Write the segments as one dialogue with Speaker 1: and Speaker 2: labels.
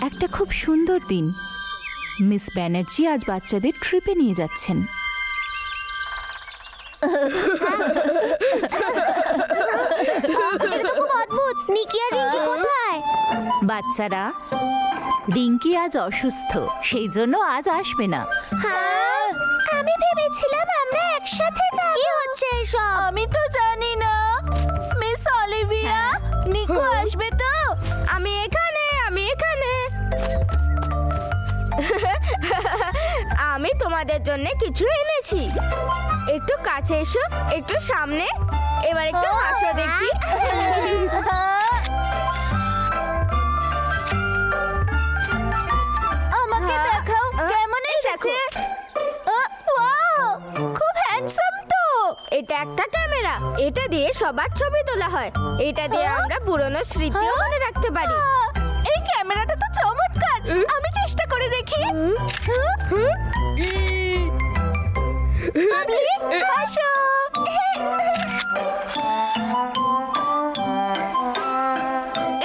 Speaker 1: একটা খুব সুন্দর দিন। মিস ব্যানার্জি আজ বাচ্চাদের ট্রিপে নিয়ে যাচ্ছেন। বাচ্চারা, রিঙ্কি আজ অসুস্থ, সেই জন্য আজ আসবে না।
Speaker 2: আমি ভেবেছিলাম আমরা একসাথে যাব। কি হচ্ছে এসব?
Speaker 1: আমি তো জানি না। মিস অলিভিয়া, নিকো আসবে তো?
Speaker 2: আমি এখানে। আমি তোমাদের জন্য কিছু এনেছি। একটু কাছে এসো, একটু সামনে। এবার একটু হাসো দেখি।
Speaker 1: আমাকে দেখাও কেমন এসেছে। ওয়াও, খুব হ্যান্ডসাম তো।
Speaker 2: এটা একটা ক্যামেরা, এটা দিয়ে সবার ছবি তোলা হয়। এটা দিয়ে আমরা পুরনো স্মৃতিও মনে রাখতে পারি।
Speaker 1: এই ক্যামেরাটা তো চমৎকার, আমি চেষ্টা করে দেখি। আসো।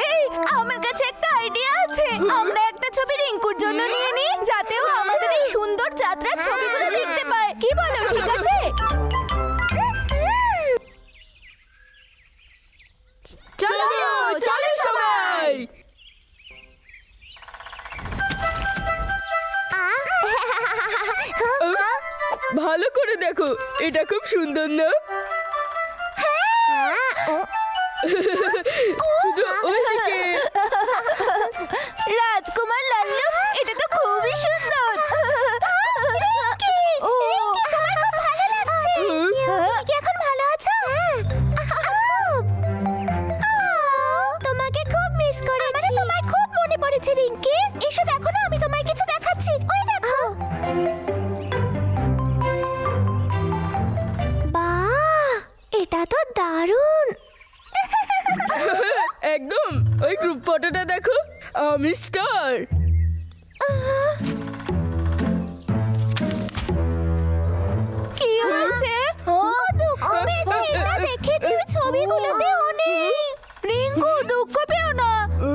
Speaker 1: এই, আমার কাছে একটা আইডিয়া আছে। আমরা একটা ছবি রিঙ্কুর জন্য নিয়ে নিই, যাতে ও আমাদের এই সুন্দর যাত্রার ছবিগুলো দেখতে পায়। কি বলো, ঠিক আছে?
Speaker 2: চলো চলো সবাই।
Speaker 3: ভালো করে দেখো, এটা খুব সুন্দর না? শুধু ওইদিকে।
Speaker 1: রাজকুমার লাল্লু, এটা তো খুবই সুন্দর।
Speaker 2: এখন ভালো আছো? তোমাকে খুব মিস করেছি। তোমায় খুব মনে পড়েছে রিঙ্কি। এসো দেখো না, আমি তোমায় কিছু দেখাচ্ছি। ওই দেখো। বাহ, এটা তো দারুণ।
Speaker 3: একদম, ওই গ্রুপ ফটোটা দেখো, আমি স্টার।
Speaker 1: কি হয়েছে?
Speaker 2: দুঃখ পেয়েছি এটা দেখে যে ছবিগুলোতে ও নেই।
Speaker 1: রিঙ্কু, দুঃখ পেও না,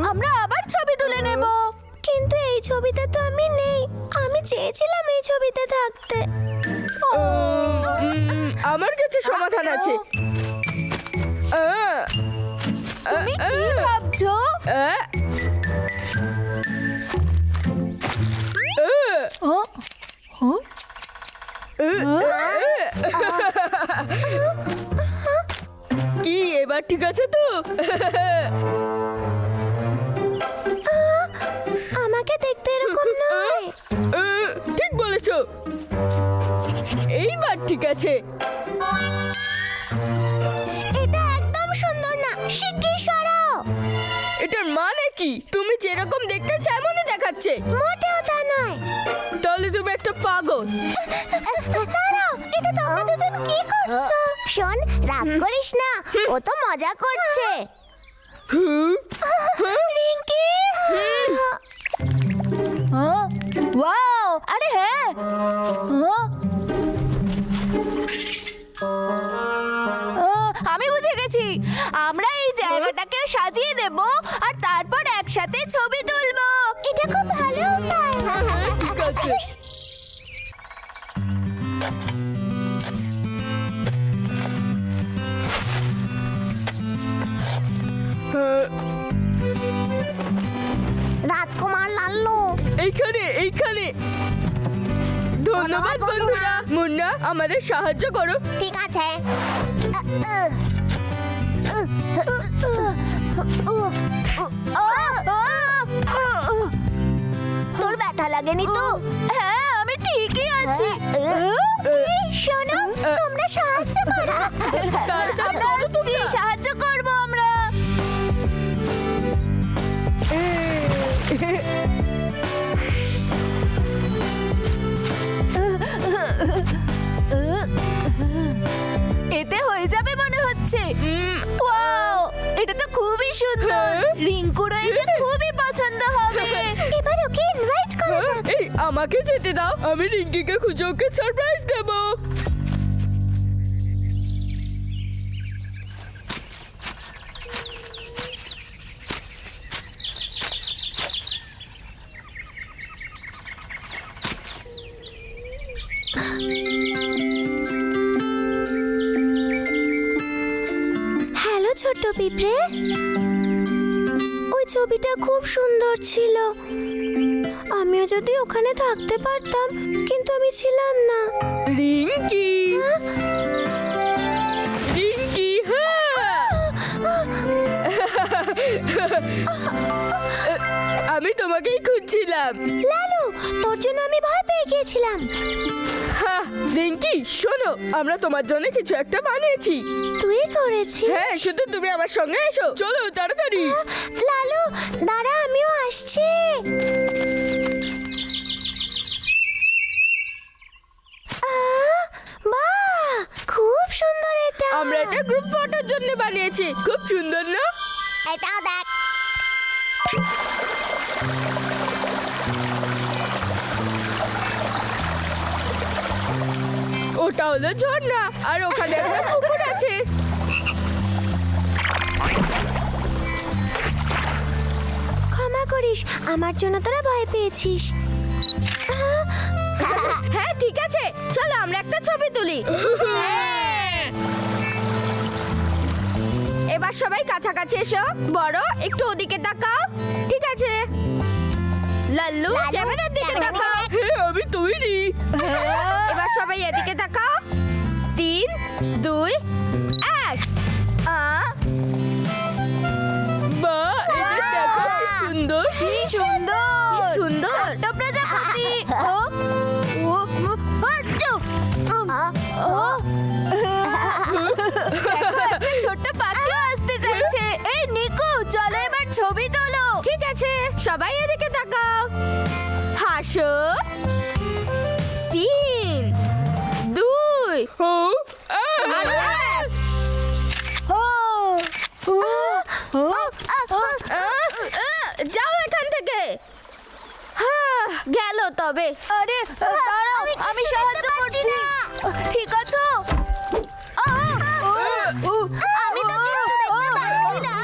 Speaker 1: আমরা আবার ছবি তুলে নেব।
Speaker 2: কিন্তু এই ছবিতে তো আমি নেই। আমি চেয়েছিলাম এই ছবিতে থাকতে।
Speaker 3: আমার কাছে সমাধান আছে।
Speaker 1: তুমি কি ভাবছো?
Speaker 3: কি এবার ঠিক আছে তো?
Speaker 2: আমাকে দেখতে এরকম নয়।
Speaker 3: ঠিক বলেছো, এইবার ঠিক আছে।
Speaker 2: এটা একদম সুন্দর না, শিগগির সরাও।
Speaker 3: এটার মানে কি? তুমি যেরকম দেখতে তেমনই দেখাচ্ছে।
Speaker 2: মোটেও তা নয়।
Speaker 3: তাহলে তুমি একটা পাগল।
Speaker 2: দাঁড়াও, এটা তোমরা দুজন কি করছো? শোন, রাগ করিস না, ও তো মজা করছে। রিঙ্কি,
Speaker 1: ওয়াও, আরে হ্যাঁ। আমি বুঝে গেছি, আমরা এই জায়গাটাকে সাজিয়ে দেব আর তারপর একসাথে ছবি তুলবো।
Speaker 2: এটা খুব ভালো উপায়।
Speaker 3: ঠিক আছে।
Speaker 2: রাজকুমার লাল্লু,
Speaker 3: এইখানে এইখানে। ধন্যবাদ বন্ধুরা। মুন্না, আমাদের সাহায্য করো।
Speaker 2: ঠিক আছে। তোর ব্যথা লাগেনি তো?
Speaker 1: হ্যাঁ, আমি ঠিকই আছি।
Speaker 2: শোনো, তোমরা সাহায্য করো।
Speaker 3: তাড়াতাড়ি
Speaker 1: আমরা
Speaker 3: করো
Speaker 1: আসছি,
Speaker 3: তোমরা।
Speaker 1: সাহায্য করবো আমরা। এতে হয়ে যাবে মনে হচ্ছে। ওয়াও, এটা তো খুবই সুন্দর। রিঙ্কুরও এটা খুবই পছন্দ হবে।
Speaker 2: এবার ওকে ইনভাইট করা যাক।
Speaker 3: এই, আমাকে যেতে দাও, আমি রিঙ্কিকে খুঁজে ওকে সারপ্রাইজ দেবো।
Speaker 2: পিঁপড়ে? ওই ছবিটা খুব সুন্দর ছিল। আমিও যদি ওখানে থাকতে পারতাম, কিন্তু আমি ছিলাম না।
Speaker 3: রিঙ্কি, রিঙ্কি, হ্যাঁ। আমি তোমাকেই খুঁজছিলাম।
Speaker 2: লালু, তোর জন্য আমি ভয় পেয়ে গিয়েছিলাম।
Speaker 3: হ্যাঁ রিঙ্কি, শোনো, আমরা তোমার জন্য কিছু একটা বানিয়েছি।
Speaker 2: তুই করেছিস?
Speaker 3: হ্যাঁ, শুধু তুমি আমার সঙ্গে এসো, চলো তাড়াতাড়ি।
Speaker 2: লালু দাঁড়া, আমিও আসছি। বাহ, খুব সুন্দর এটা।
Speaker 3: আমরা এটা গ্রুপ ফটোর জন্য বানিয়েছি। খুব সুন্দর না?
Speaker 2: এটাও দেখ।
Speaker 3: ওটা হলো ঝর্ণা, আর ওখানে একটা পুকুর আছে।
Speaker 2: ক্ষমা করিস, আমার জন্য তোরা ভয় পেয়েছিস।
Speaker 1: হ্যাঁ ঠিক আছে, চলো আমরা একটা ছবি তুলি। এবার সবাই কাছাকাছি এসো। বড়, একটু ওদিকে তাকাও। ঠিক আছে, লাল্লু ক্যামেরার দিকে তাকাও।
Speaker 3: হ্যাঁ, আমি তৈরি।
Speaker 1: এবার সবাই এদিকে তাকাও। 3, 2, 1।
Speaker 3: বাহ, এটা দেখো কি সুন্দর।
Speaker 1: কি সুন্দর, কি সুন্দর ছোট্ট প্রজাপতি। ছোট্ট পাখি আসতে যাচ্ছে। এই নিকু, চলো এবার ছবি তোলো। ঠিক আছে, সবাই এদিকে তাকাও। হাসো। 3, 2,
Speaker 3: ও,
Speaker 1: আর 1। যাও এখান থেকে। গেল তবে। আরে দাঁড়াও, আমি সাহায্য করছি। ঠিক আছে।
Speaker 2: আমি তো কিছু দেখতে পাচ্ছি না।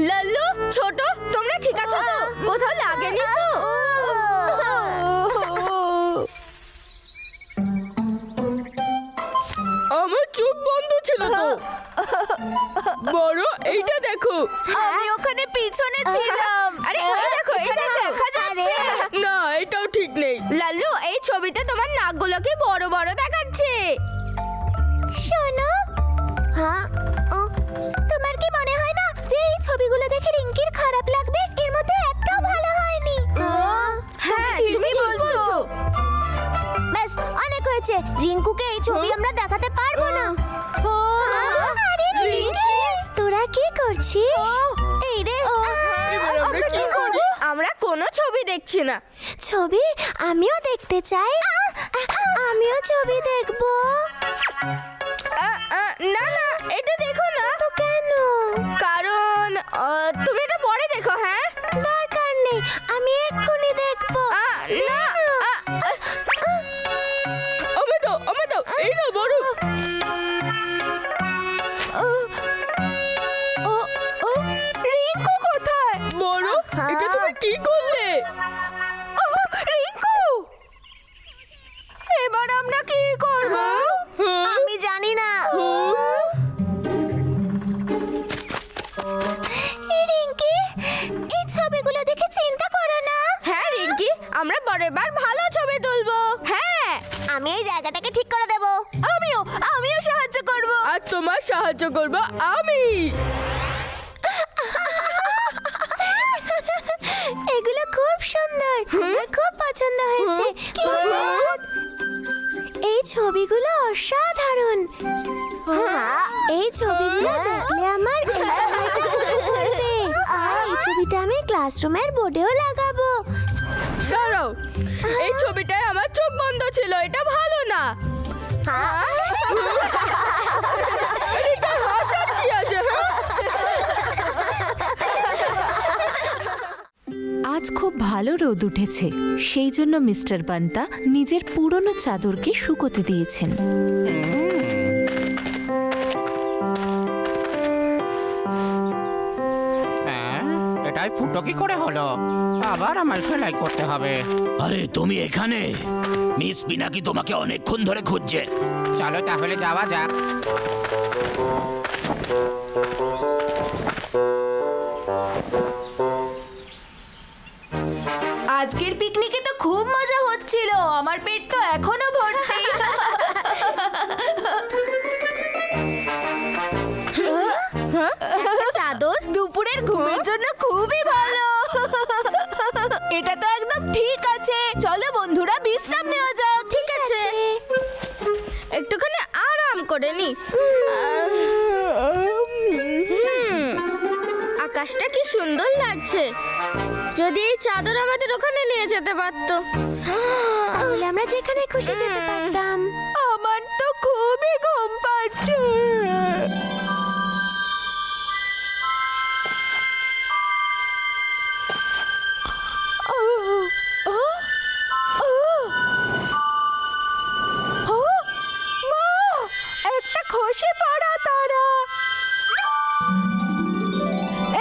Speaker 1: লাল্লু, ছোট, তোমরা ঠিক আছো তো? কোথাও লাগেনি তো?
Speaker 3: আমার চোখ বন্ধ ছিল তো। বড়, এইটা দেখো।
Speaker 1: আমি ওখানে পিছনে ছিলাম। আরে এই দেখো, এটা দেখা যাচ্ছে।
Speaker 3: না, এটাও ঠিক নেই।
Speaker 1: লাল্লু, এই ছবিতে তোমার নাকগুলোকে বড় বড় দেখাচ্ছে।
Speaker 2: শোনো, হ্যাঁ, তোমার কি মনে হয় না যে এই ছবিগুলো দেখে রিঙ্কির খারাপ লাগবে? এর মধ্যে একটাও ভালো হয়নি।
Speaker 1: হ্যাঁ, তুমি বলছো।
Speaker 2: ব্যাস, অনেক হয়েছে। রিঙ্কুকে এই ছবি আমরা দেখাতে পারবো না। আরে রিঙ্কি, তোরা কি করছিস? এই রে,
Speaker 3: এবার আমরা কি করি?
Speaker 1: আমরা কোনো ছবি দেখছি না।
Speaker 2: ছবি আমিও দেখতে চাই। আমিও ছবি দেখবো।
Speaker 1: না না, এটা দেখো না।
Speaker 2: তো কেন?
Speaker 1: কারণ তুমি এটা পরে দেখো। হ্যাঁ,
Speaker 2: দরকার নেই, আমি এক্ষুনি দেখবো।
Speaker 1: না।
Speaker 3: আমার দাও, এই না বড়।
Speaker 1: রিঙ্কু কোথায়?
Speaker 3: বড়, এটা তুমি কি করলে?
Speaker 1: রিঙ্কু, এবার আমরা কি করব?
Speaker 2: আমি জানি না। রিঙ্কি, এই ছবিগুলো দেখে চিন্তা করো না।
Speaker 1: হ্যাঁ রিঙ্কি, আমরা পরের বার ভালো ছবি তুলবো। হ্যাঁ,
Speaker 2: আমি এই জায়গাটাকে ঠিক করে দেব।
Speaker 1: আমিও সাহায্য করব।
Speaker 3: আর তোমার সাহায্য করব আমি।
Speaker 2: এগুলো খুব সুন্দর, আমার খুব পছন্দ হয়েছে। এই ছবিগুলো অসাধারণ। এই ছবিগুলো দেখলে আমার এই সময়টা মনে পড়বে। আর এই ছবিটা আমি ক্লাসরুমের বোর্ডেও লাগাবো।
Speaker 3: দাঁড়াও, এই ছবিটায় আমার চোখ বন্ধ ছিল, এটা ভালো না। এটা হাসার কি আছে?
Speaker 4: আজ খুব ভালো রোদ উঠেছে, সেই জন্য মিস্টার বান্তা নিজের পুরনো চাদরকে শুকোতে দিয়েছেন।
Speaker 5: এটাই ফুটো কি করে হলো? আবার আমায় সেলাই করতে হবে।
Speaker 6: আরে তুমি এখানে? মিস পিনাকি তোমাকে অনেকক্ষণ ধরে খুঁজছে।
Speaker 5: চলো তাহলে যাওয়া যাক।
Speaker 1: আজকের পিকনিকে তো খুব মজা হচ্ছিল, আমার পেট তো এখনো ভর্তি। চাদর দুপুরের ঘুমের জন্য খুবই ভালো। এটা তো একদম ঠিক আছে। চলো বন্ধুরা বিশ্রাম নেওয়া যাক। ঠিক আছে,
Speaker 3: একটুখানি আরাম করে নি। আকাশটা কি সুন্দর লাগছে। যদি এই চাদর আমাদের ওখানে নিয়ে যেতে পারতো।
Speaker 2: তাহলে আমরা যেখানে খুশি যেতে পারতাম।
Speaker 1: আমার তো খুবই ঘুম পাচ্ছে। একটা খসে পড়া তারা।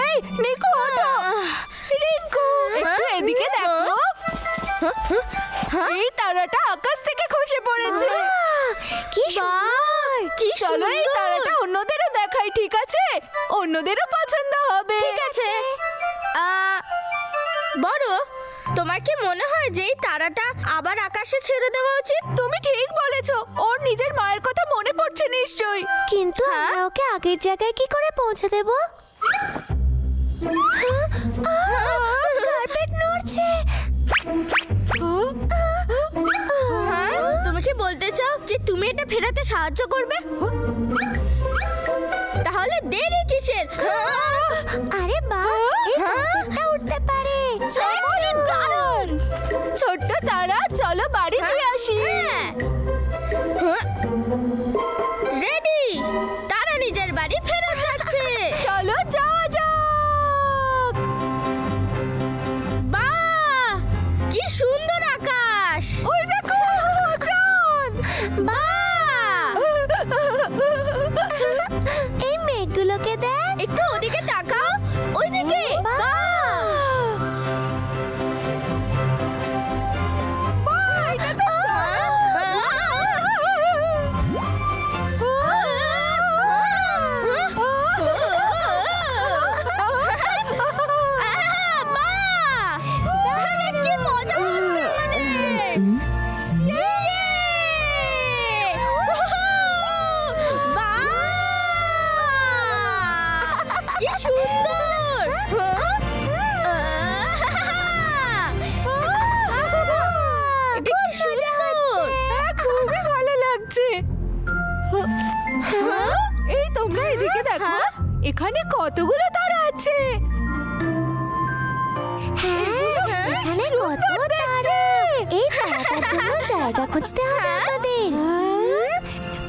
Speaker 1: এই নিকু, ওঠো। রিঙ্কু, একটু এদিকে দেখো। এই তারাটা আকাশ থেকে খসে পড়েছে।
Speaker 2: কি সুন্দর!
Speaker 3: কি
Speaker 1: চলো এই
Speaker 3: সুন্দর।
Speaker 1: তারাটা অন্যদেরও দেখাই, ঠিক আছে? অন্যদেরও পছন্দ হবে।
Speaker 3: ঠিক আছে। বড়, তোমার কি মনে হয় যে এই তারাটা আবার আকাশে ছেড়ে দেওয়া উচিত?
Speaker 1: তুমি ঠিক বলেছো, ওর নিজের মায়ের কথা মনে পড়ছে নিশ্চয়ই।
Speaker 2: কিন্তু আমরা ওকে আগের জায়গায় কি করে পৌঁছে দেব? কার্পেট নড়ছে।
Speaker 3: হ্যাঁ, তুমি কি বলতে চাও যে তুমি এটা ফেরাতে সাহায্য করবে? তাহলে দেরি কিসের?
Speaker 2: আরে বাহ, এই কার্পেটটা উঠতে পারে।
Speaker 3: দারুণ!
Speaker 1: ছোট্ট তারা, চলো বাড়ি দিয়ে আসি।
Speaker 3: রেডি, তারা নিজের বাড়ি ফেরত যাচ্ছে।
Speaker 1: চলো যাওয়া যাক।
Speaker 3: বাহ, কি সুন্দর আকাশ!
Speaker 1: ওই দেখো চাঁদ।
Speaker 2: বাহ! এই মেঘগুলোকে দেখ।
Speaker 3: একটু ওদিকে তাকাও, ওইদিকে। কি মজা হচ্ছে আমাদের! কি সুন্দর! এটা কি সুন্দর!
Speaker 1: খুবই ভালো লাগছে। এই তোমরা এদিকে দেখো, এখানে কতগুলো তারা আছে।
Speaker 2: হ্যাঁ, এখানে কত তারা! এই তারাটার জন্য জায়গা খুঁজতে হবে আমাদের।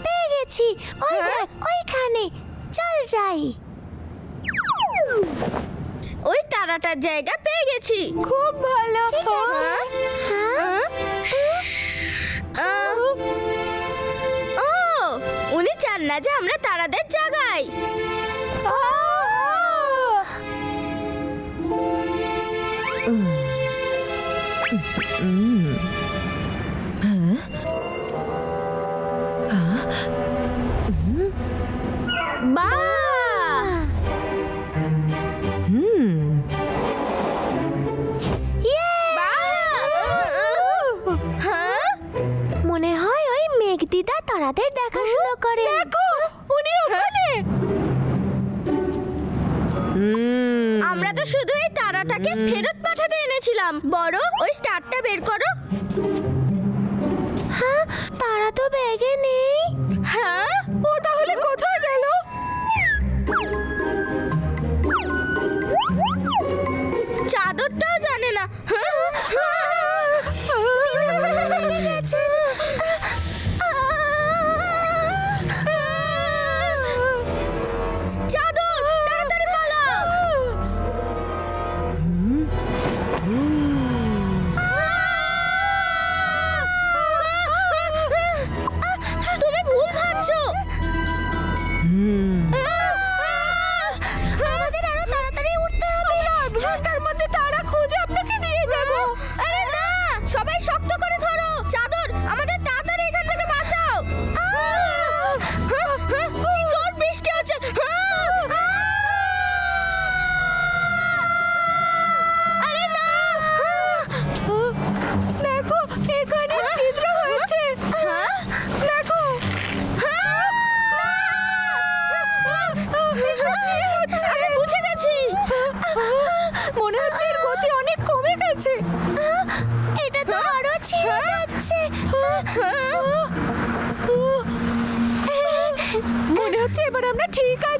Speaker 2: পেয়ে গেছি, ওই দেখ, ওইখানে। চল যাই।
Speaker 3: ওই তারাটার জায়গা পেয়ে গেছি।
Speaker 1: খুব ভালো।
Speaker 2: ঠিক আছে। হ্যাঁ?
Speaker 3: ও, উনি চান না যে আমরা তারাদের জাগাই। বাহ! হ্যাঁ?
Speaker 2: মনে হয় ওই মেঘদিদা তারাদের দেখাশোনা করে।
Speaker 1: উনি ওখানে।
Speaker 3: আমরা তো শুধু এই তারাটাকে ফেরত পাঠাতে এনেছিলাম। বড়, ওই স্টারটা বের করো।
Speaker 2: হ্যাঁ, তারা তো ব্যাগে নেই।
Speaker 3: হ্যাঁ,
Speaker 1: ও তাহলে কোথায় গেল?
Speaker 3: চাদরটাও জানে না।
Speaker 2: লেগে গেছেন।
Speaker 3: চাদর, তাড়াতাড়ি পালাও। তুমি ভুল ভাবছো।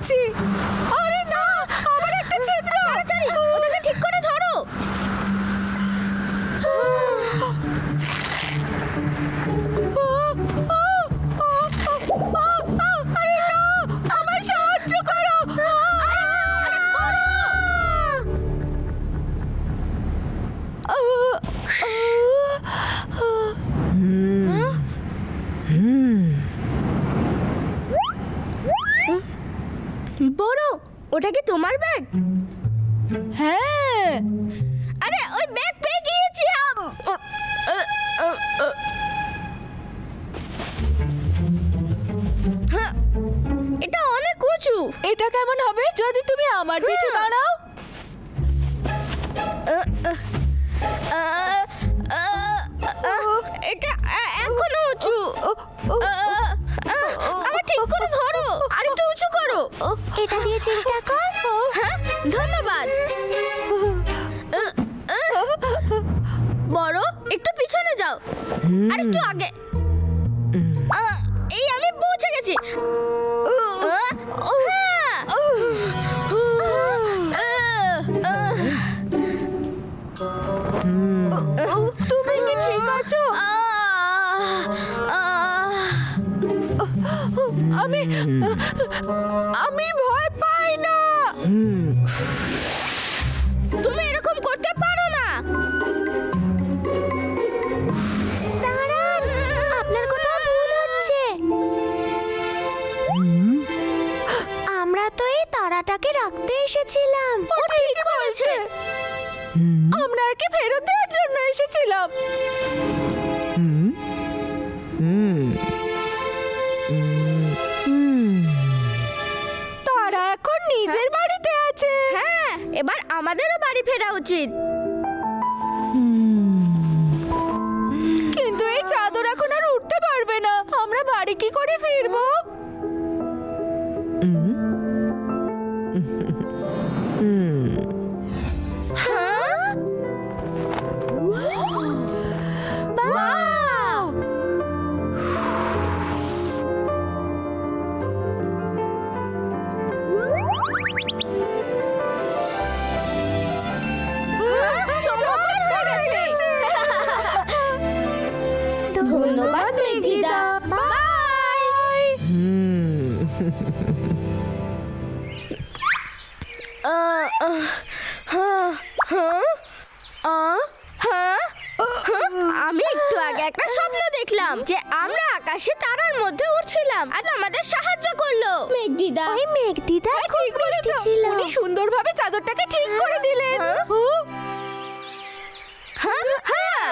Speaker 1: গেছি। আরে না, আমার একটা ছিদ্র।
Speaker 3: তাড়াতাড়ি ওটাকে ঠিক করে ধরো।
Speaker 1: আরে না, আমায় সাহায্য করো।
Speaker 3: বড়, ওটা কি তোমার ব্যাগ?
Speaker 1: হ্যাঁ,
Speaker 3: আরে ওই ব্যাগ পেয়ে গিয়েছি। হ্যাঁ, এটা অনেক উঁচু।
Speaker 1: এটা কেমন হবে যদি তুমি আমার পিঠে দাঁড়াও?
Speaker 3: এটা এখনো উঁচু। আমার ঠিক করে ধরো, আর একটু উঁচু করো।
Speaker 2: এটা দিয়ে চেষ্টা কর।
Speaker 3: হ্যাঁ, ধন্যবাদ। বড়, একটু পিছনে যাও, আর একটু আগে। এই আমি পৌঁছে গেছি।
Speaker 1: তুমি কি ঠিক আছো? আমি আমি ভয় পাই না।
Speaker 3: তুমি এরকম করতে পারো না।
Speaker 2: দাঁড়ান, আপনার কোথাও ভুল হচ্ছে। আমরা তো এই তারাটাকে রাখতে এসেছিলাম।
Speaker 1: ও ঠিক বলছে। আমরা একে ফেরত দেওয়ার জন্য এসেছিলাম। তারা এখন নিজের বাড়িতে আছে।
Speaker 3: হ্যাঁ, এবার আমাদেরও বাড়ি ফেরা উচিত।
Speaker 1: কিন্তু এই চাদর এখন আর উঠতে পারবে না। আমরা বাড়ি কি করে ফিরবো?
Speaker 3: চমৎকার হয়ে গেছে। ধন্যবাদ মেঘদিদা। বাই। আমি একটু আগে একটা স্বপ্ন দেখলাম যে আমরা আকাশে তারার মধ্যে উড়ছিলাম আর আমাদের সাহায্য করলো মেঘদিদা।
Speaker 2: ওই মেঘদিদা খুব
Speaker 1: ঠিক বলেছ।
Speaker 2: মিষ্টি ছিল।
Speaker 1: উনি সুন্দরভাবে চাদরটাকে ঠিক করে দিলেন।
Speaker 3: হ্যাঁ হ্যাঁ।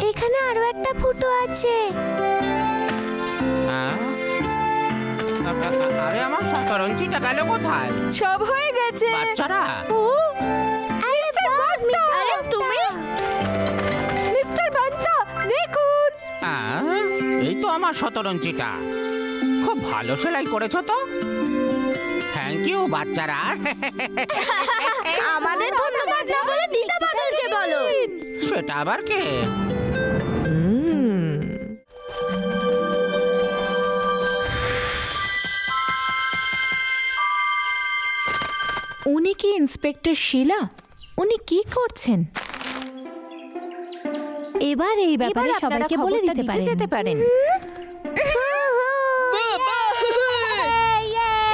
Speaker 2: এখানে আরো একটা ফুটো আছে।
Speaker 5: হ্যাঁ? আরে আমার শতরঞ্চিটা গেল কোথায়?
Speaker 1: সব হয়ে গেছে।
Speaker 5: বাচ্চারা
Speaker 1: ও,
Speaker 2: আরে বাহ, মিস্টার
Speaker 3: আরে তুমি?
Speaker 1: মিস্টার বান্তা, দেখুন।
Speaker 5: এই তো আমার শতরঞ্চিটা। খুব ভালো সেলাই করেছো তো। থ্যাংক ইউ বাচ্চারা।
Speaker 3: আমাদের ধন্যবাদ না বলে দিদা বদলছে বলো।
Speaker 5: সেটা আবার কে?
Speaker 4: উনি কি ইন্সপেক্টর শিলা? উনি কি করছেন? এবার এই ব্যাপারে সবাইকে বলে দিতে যেতে পারেন।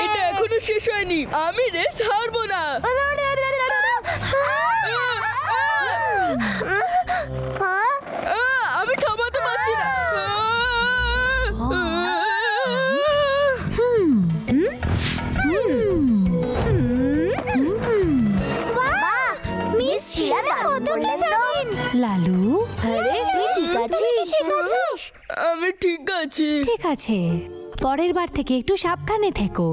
Speaker 1: এটা এখনো শেষ হয়নি। আমি রেস হারবো না। আমি থামাতে পারছি না।
Speaker 2: বাহ, মিস শিলা দারুণ করলেন তো।
Speaker 4: লালু,
Speaker 2: আরে তুই ঠিক আছিস?
Speaker 1: আমি ঠিক আছি।
Speaker 4: ঠিক আছে, পরের বার থেকে একটু সাবধানে থেকো।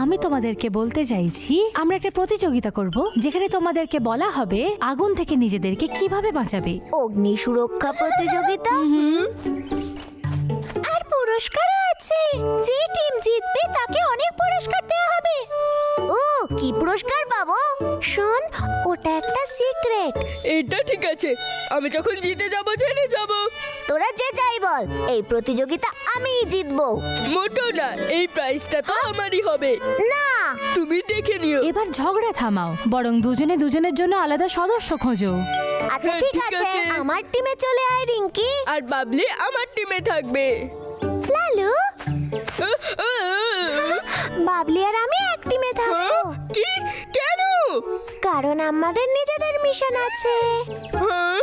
Speaker 4: আমি তোমাদেরকে বলতে চাইছি আমরা একটা প্রতিযোগিতা করব যেখানে তোমাদেরকে বলা হবে আগুন থেকে নিজেদেরকে কিভাবে বাঁচাবে।
Speaker 2: অগ্নি সুরক্ষা প্রতিযোগিতা। আর পুরো পুরস্কারও আছে। যে টিম জিতবে তাকে অনেক পুরস্কার দেওয়া হবে। ও কি পুরস্কার পাবো? শোন, ওটা একটা সিক্রেট।
Speaker 3: এটা ঠিক আছে, আমি যখন জিতে যাব জেনে যাব।
Speaker 2: তোরা যে যাই বল, এই প্রতিযোগিতা আমিই জিতবো।
Speaker 3: মোটো না, এই প্রাইজটা তো আমারই হবে।
Speaker 2: না,
Speaker 3: তুমি দেখে নিও।
Speaker 4: এবার ঝগড়া থামাও, বরং দুজনে দুজনের জন্য আলাদা সদস্য খোঁজো।
Speaker 2: আচ্ছা
Speaker 3: হ্যাঁ,
Speaker 2: ঠিক
Speaker 3: ঠিক
Speaker 2: আছে,
Speaker 3: আছে।
Speaker 2: আমার টিমে চলে আয় রিঙ্কি।
Speaker 3: আর বাবলি আমার টিমে থাকবে।
Speaker 2: লালু, বাবলি আর আমি এক টিমে থাকবো।
Speaker 3: কি? কেন?
Speaker 2: কারণ আমাদের নিজেদের মিশন আছে।
Speaker 3: হ্যাঁ?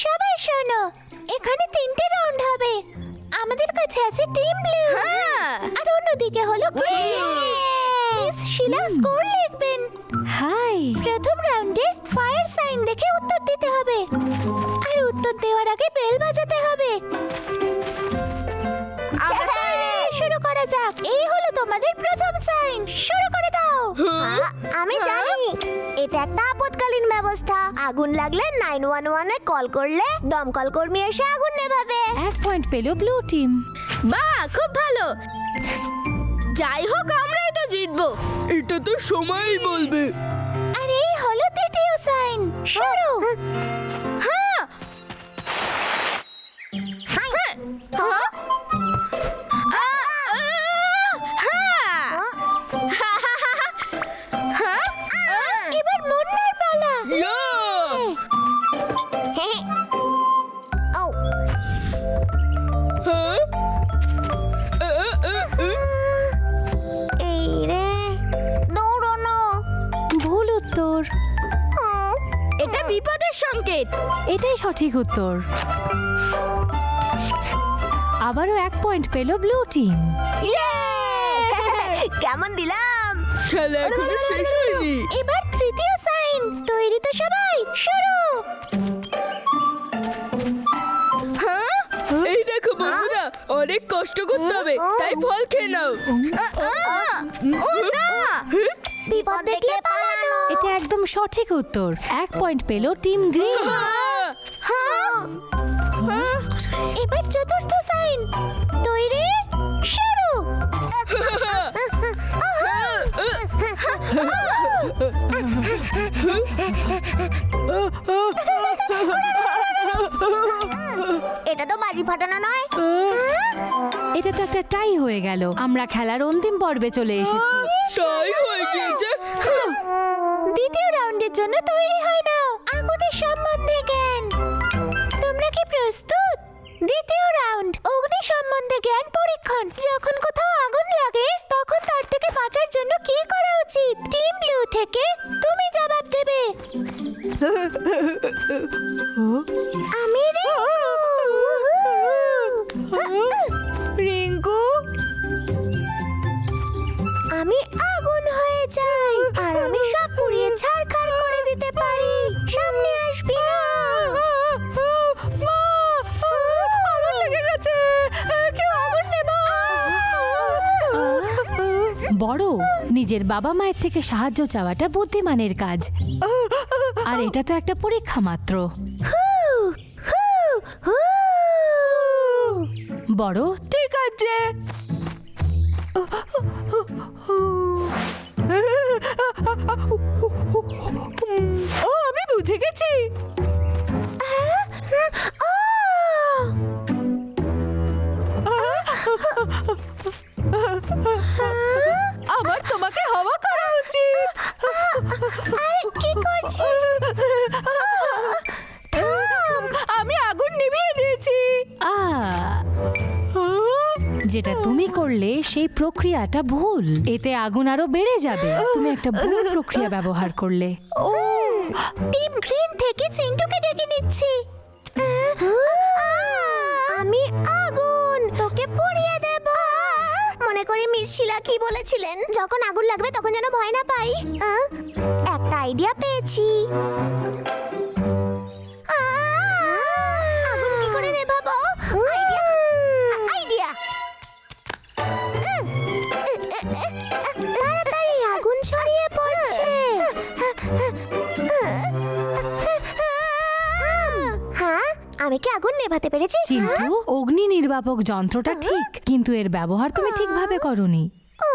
Speaker 2: সবাই শোনো, এখানে 3টে রাউন্ড হবে। আমাদের কাছে আছে টিম ব্লু, আর অন্যদিকে হলো মিস শিলা স্কোর লিখবেন।
Speaker 4: হাই,
Speaker 2: প্রথম রাউন্ডে ফায়ার সাইন দেখে উত্তর দিতে হবে, আর উত্তর দেওয়ার আগে বেল বাজাতে হবে। শুরু করা যাক। এই হলো তোমাদের প্রথম সাইন, শুরু করে দাও। আমি জানি, এটা একটা আপৎকালীন ব্যবস্থা। আগুন লাগলে 911 এ কল করলে দমকল কর্মী এসে আগুন নেভাবে।
Speaker 4: 1 পয়েন্ট পেল ব্লু টিম।
Speaker 3: বাহ, খুব ভালো। যাই হোক, আমরাই তো জিতবো। এটা তো সময়ই বলবে।
Speaker 2: আর এই হলো দ্বিতীয় সাইন, শুরু।
Speaker 3: হ্যাঁ।
Speaker 2: এবার মুন্নার পালা।
Speaker 3: ইয়া!
Speaker 2: ও
Speaker 3: হ্যাঁ?
Speaker 2: এই রে, দৌড়ানো।
Speaker 4: ভুল উত্তর।
Speaker 3: এটা বিপদের সংকেত।
Speaker 4: এটাই সঠিক উত্তর। আবারও 1 পয়েন্ট পেল ব্লু টিম।
Speaker 2: কেমন দিলাম?
Speaker 3: খেলা এখনো শেষ হয়নি।
Speaker 2: এবার তৃতীয় সাইন, তৈরি তো সবাই, শুরু।
Speaker 3: এই দেখো বন্ধুরা, অনেক কষ্ট করতে হবে, তাই ফল খেয়ে নাও। ও না!
Speaker 2: বিপদ দেখলে পালানো।
Speaker 4: এটা একদম সঠিক উত্তর। 1 পয়েন্ট পেল টিম গ্রিন।
Speaker 2: এবার চতুর্থ সাইন, তৈরি, শুরু। এটা তো বাজি ফাটানো নয়।
Speaker 4: এটা তো একটা টাই হয়ে গেল। আমরা খেলার অন্তিম পর্বে চলে এসেছি।
Speaker 3: তাই হয়ে গিয়েছে।
Speaker 2: দ্বিতীয় রাউন্ডের জন্য তৈরি হয় নাও। আগুনের সম্বন্ধে জ্ঞান। তোমরা কি প্রস্তুত? দ্বিতীয় রাউন্ড, অগ্নি সম্বন্ধে জ্ঞান পরীক্ষণ। যখন কোথাও আগুন লাগে তখন তার থেকে বাঁচার জন্য কি করা উচিত? টিম ব্লু থেকে তুমি জবাব দেবে। আমি
Speaker 3: রিঙ্কু,
Speaker 2: আমি আগুন হয়ে যাই, আর আমি সব পুড়িয়ে ছারখার করে দিতে পারি। সামনে আসবি না।
Speaker 3: আগুন লেগে গেছে। কেউ আগুন নেবা।
Speaker 4: বড়, নিজের বাবা মায়ের থেকে সাহায্য চাওয়াটা বুদ্ধিমানের কাজ। আর এটা তো একটা পরীক্ষা মাত্র। বড়,
Speaker 3: ঠিক আছে। ও, আমি বুঝে গেছি। আমার তোমাকে হাওয়া করা উচিত।
Speaker 2: কি করছিস?
Speaker 3: আমি আগুন নিভিয়ে দিয়েছি।
Speaker 4: যেটা তুমি করলে সেই প্রক্রিয়াটা ভুল। এতে আগুন আরো বেড়ে যাবে। তুমি একটা ভুল প্রক্রিয়া ব্যবহার করলে।
Speaker 3: ও,
Speaker 2: টিম গ্রিন থেকে চিন্টুকে ডেকে নিচ্ছি। আমি আগুন, তোকে পুড়িয়ে দেব। মনে করি মিস শিলা কি বলেছিলেন, যখন আগুন লাগবে তখন যেন ভয় না পাই। একটা আইডিয়া পেয়েছি। আগুন কি করে নেভাবো? আইডিয়া। তাড়াতাড়ি, আগুন ছড়িয়ে পড়ছে। আমি কি আগুন নেভাতে পেরেছি?
Speaker 4: চিন্টু, অগ্নি নির্বাপক যন্ত্রটা ঠিক, কিন্তু এর ব্যবহার তুমি ঠিকভাবে করনি।
Speaker 2: ও,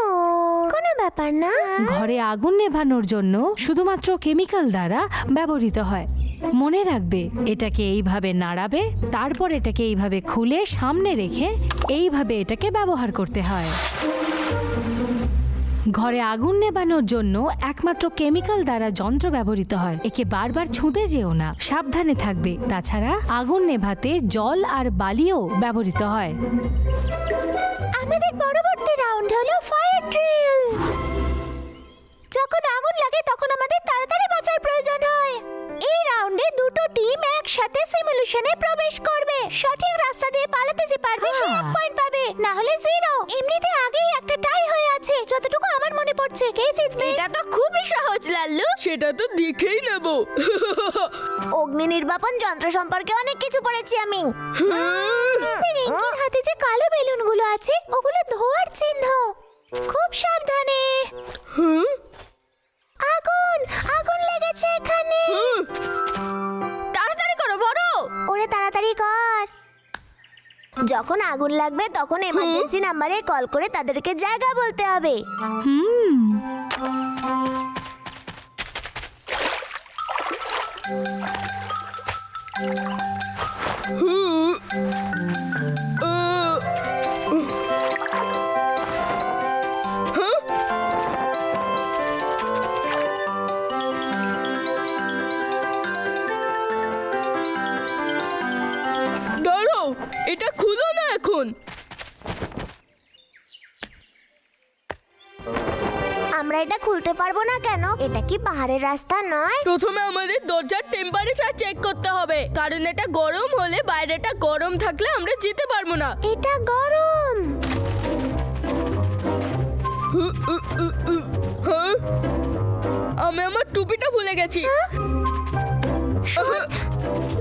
Speaker 2: কোনো ব্যাপার না।
Speaker 4: ঘরে আগুন নেভানোর জন্য শুধুমাত্র কেমিক্যাল দ্বারা ব্যবহৃত হয়। মনে রাখবে, এটাকে এইভাবে নাড়াবে, তারপর এটাকে এইভাবে খুলে সামনে রেখে এইভাবে এটাকে ব্যবহার করতে হয়। ঘরে আগুন নেভানোর জন্য একমাত্র কেমিক্যাল দ্বারা যন্ত্র ব্যবহৃত হয়। একে বারবার ছুঁতে যেও না, সাবধানে থাকবে। তাছাড়া আগুন নেভাতে জল আর বালিও ব্যবহৃত হয়।
Speaker 2: আমাদের পরবর্তী রাউন্ড হলো ফায়ার ড্রিল। যখন আগুন লাগে তখন আমাদের তাড়াতাড়ি বাঁচার প্রয়োজন হয়। এই রাউন্ডে দুটো টিম একসাথে সিমুলেশনে প্রবেশ করবে। সঠিক রাস্তা দিয়ে পালাতে যে পারবে সে 1 পয়েন্ট পাবে, না হলে 0। এমনিতে আগেই একটা টাই হয়ে আছে, যতটুকু আমার মনে পড়ছে। কে জিতবে?
Speaker 3: এটা তো খুবই সহজ লাল্লু, সেটা তো দেখেই নেব।
Speaker 2: অগ্নি নির্বাপন যন্ত্র সম্পর্কে অনেক কিছু পড়েছি আমি। রিঙ্কির হাতে যে কালো বেলুনগুলো আছে ওগুলো ধোঁয়ার চিহ্ন। খুব সাবধানে। আগুন আগুন লেগেছে এখানে।
Speaker 3: তাড়াতাড়ি করো বড়।
Speaker 2: ওরে তাড়াতাড়ি কর। যখন আগুন লাগবে তখন এমার্জেন্সি নাম্বারে কল করে তাদেরকে জায়গা বলতে হবে।
Speaker 4: হুম,
Speaker 3: দাঁড়াও, এটা খুলো না এখন।
Speaker 2: আমরা এটা খুলতে পারবো না কেন? এটা কি পাহাড়ের রাস্তা নয়?
Speaker 3: প্রথমে আমাদের দরজার টেম্পারেচার চেক করতে হবে, কারণ এটা গরম হলে বাইরেটা গরম থাকলে আমরা যেতে পারবো না।
Speaker 2: এটা গরম।
Speaker 3: হ্যাঁ? আমি আমার টুপিটা ভুলে গেছি।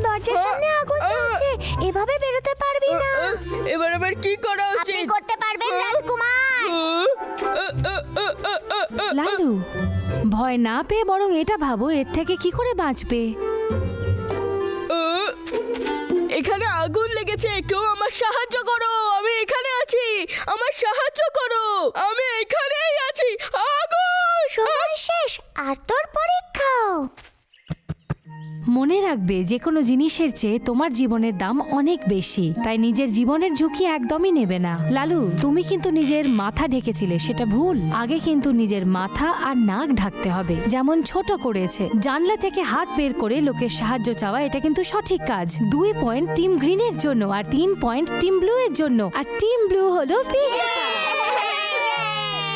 Speaker 2: দরজার সামনে আগুন জ্বলছে, এভাবে বেরোতে পারবি না।
Speaker 3: এবার আবার কি করা
Speaker 2: আপনি
Speaker 3: উচিত?
Speaker 2: করতে পারবেন রাজকুমার।
Speaker 4: লালু, ভয় না পেয়ে বরং এটা ভাবো এর থেকে কি করে বাঁচবে।
Speaker 3: এখানে আগুন লেগেছে, কেউ আমার সাহায্য করো। আমি এখানে আছি, আমার সাহায্য করো। আমি এখানেই আছি। আগুন!
Speaker 2: সময় শেষ, আর তোর পরীক্ষাও।
Speaker 4: মনে রাখবে, যে কোনো জিনিসের চেয়ে তোমার জীবনের দাম অনেক বেশি, তাই নিজের জীবনের ঝুঁকি একদমই নেবে না। লালু, তুমি কিন্তু নিজের মাথা ঢেকেছিলে, সেটা ভুল। আগে কিন্তু নিজের মাথা আর নাক ঢাকতে হবে, যেমন ছোট করেছে। জানলা থেকে হাত বের করে লোকের সাহায্য চাওয়া, এটা কিন্তু সঠিক কাজ। 2 পয়েন্ট টিম গ্রিনের জন্য আর 3 পয়েন্ট টিম ব্লু এর জন্য, আর টিম ব্লু হলো বিজেতা।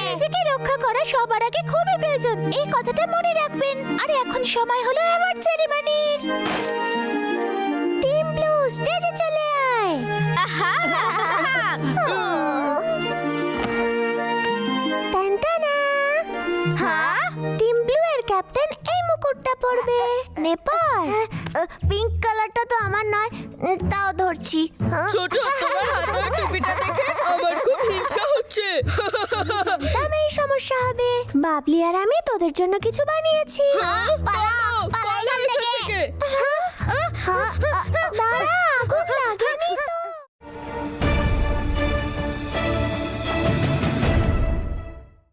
Speaker 2: নিজেকে রক্ষা করা সবার আগে খুবই প্রয়োজন, এই কথাটা মনে রাখবেন। আর এখন সময় হলো অ্যাওয়ার্ড সেরিমনির। টিম ব্লু, স্টেজে চলে আয়। টানটানা। হ্যাঁ, টিম ব্লু এর ক্যাপ্টেন এই মুকুটটা পরবে। নেপাল, পিঙ্ক কালারটা তো আমার নয়, তাও ধরছি।
Speaker 3: ছোট, তোমার হাতের টুপিটা দেখে আমার খুব হিংসা হচ্ছে।
Speaker 2: এই সমস্যা হবে। বাবলি আর আমি তোদের জন্য কিছু বানিয়েছি। পালা, পালা এখান থেকে।